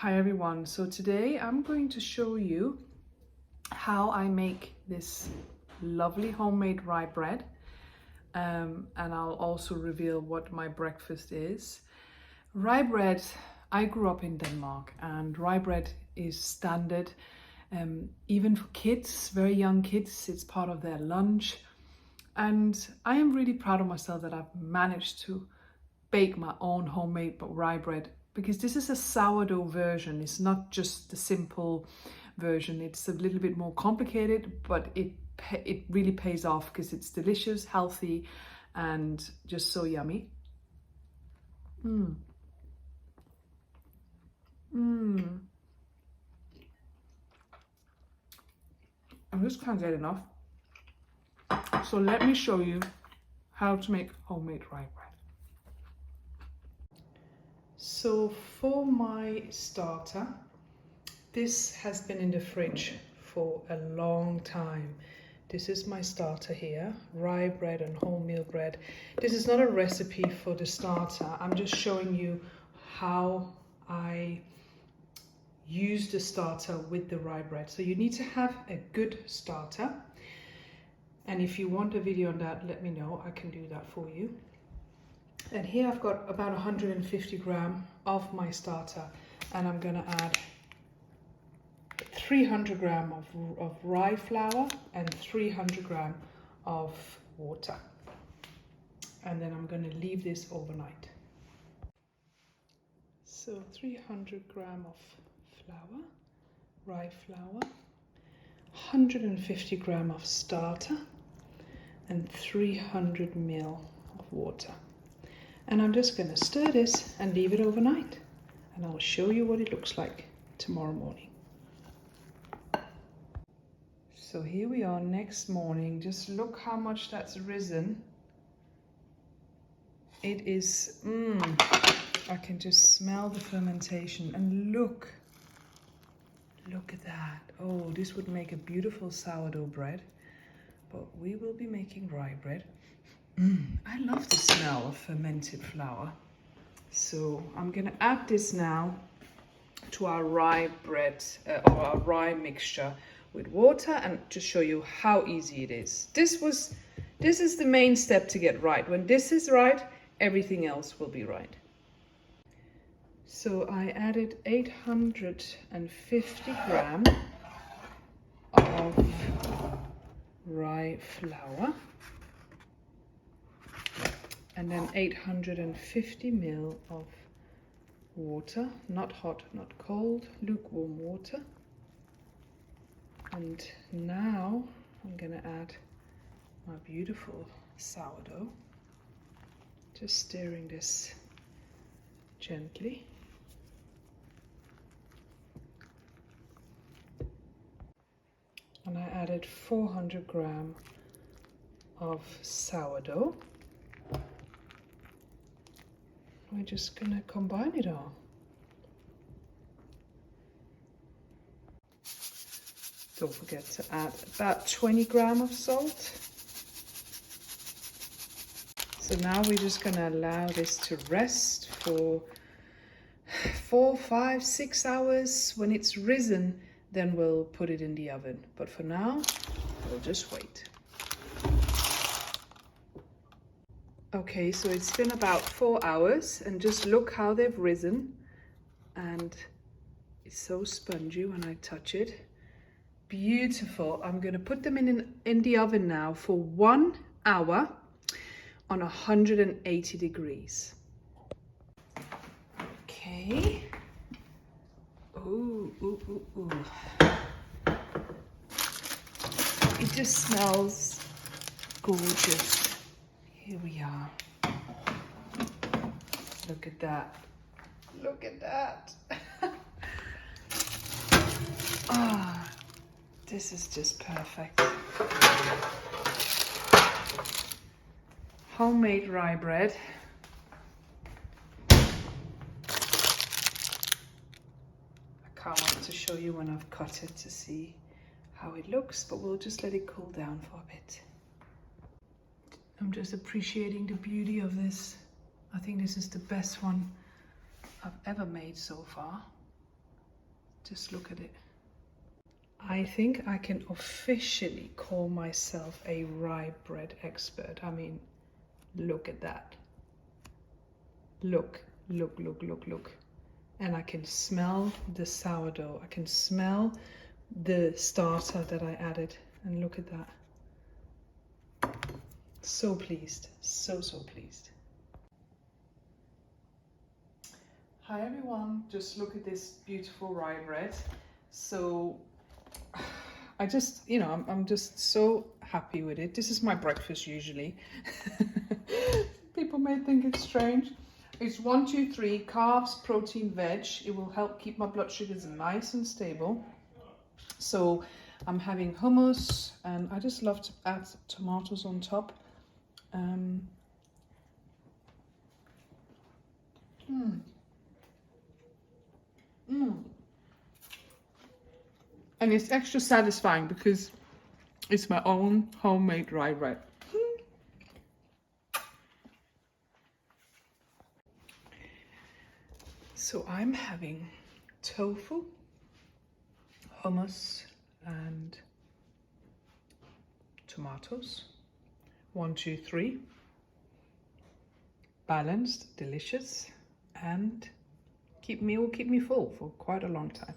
Hi everyone, so today I'm going to show you how I make this lovely homemade rye bread, and I'll also reveal what my breakfast is. Rye bread, I grew up in Denmark and rye bread is standard, even for kids, very young kids, it's part of their lunch. And I am really proud of myself that I've managed to bake my own homemade rye bread, because this is a sourdough version. It's not just the simple version. It's a little bit more complicated, but it really pays off because it's delicious, healthy, and just so yummy. I just can't get enough. So let me show you how to make homemade rye bread. So for my starter, this has been in the fridge for a long time. This is my starter here, rye bread and wholemeal bread. This is not a recipe for the starter. I'm just showing you how I use the starter with the rye bread. So you need to have a good starter. And if you want a video on that, let me know, I can do that for you. And here I've got about 150 grams of my starter, and I'm gonna add 300 grams of rye flour and 300 grams of water. And then I'm gonna leave this overnight. So 300 grams of flour, rye flour, 150 grams of starter, and 300 ml of water. And I'm just going to stir this and leave it overnight, and I'll show you what it looks like tomorrow morning. So here we are next morning. Just look how much that's risen. It is, I can just smell the fermentation, and look at that. Oh, this would make a beautiful sourdough bread, but we will be making rye bread. I love the smell of fermented flour. So I'm gonna add this now to our rye bread or our rye mixture with water, and to show you how easy it is. This is the main step to get right. When this is right, everything else will be right. So I added 850 grams of rye flour, and then 850 ml of water, not hot, not cold, lukewarm water. And now I'm gonna add my beautiful sourdough, just stirring this gently. And I added 400 grams of sourdough. We're just gonna combine it all. Don't forget to add about 20 grams of salt. So now we're just gonna allow this to rest for 4, 5, 6 hours. When it's risen, then we'll put it in the oven. But for now, we'll just wait. Okay, so it's been about 4 hours, and just look how they've risen, and it's so spongy when I touch it. Beautiful. I'm going to put them in the oven now for 1 hour on 180 degrees. Okay. Ooh. It just smells gorgeous. Here we are. Look at that. Look at that. Ah, this is just perfect. Homemade rye bread. I can't wait to show you when I've cut it to see how it looks, but we'll just let it cool down for a bit. I'm just appreciating the beauty of this. I think this is the best one I've ever made so far. Just look at it. I think I can officially call myself a rye bread expert. I mean, look at that. Look, look, look, look, look. And I can smell the sourdough. I can smell the starter that I added. And look at that. So pleased, so pleased. Hi everyone, just look at this beautiful rye bread. So I just, you know, I'm just so happy with it. This is my breakfast usually. People may think it's strange. It's 1, 2, 3 carbs, protein, veg. It will help keep my blood sugars nice and stable. So I'm having hummus, and I just love to add tomatoes on top. And it's extra satisfying because it's my own homemade rye bread. So I'm having tofu, hummus, and tomatoes. 1, 2, 3. Balanced, delicious, and will keep me full for quite a long time.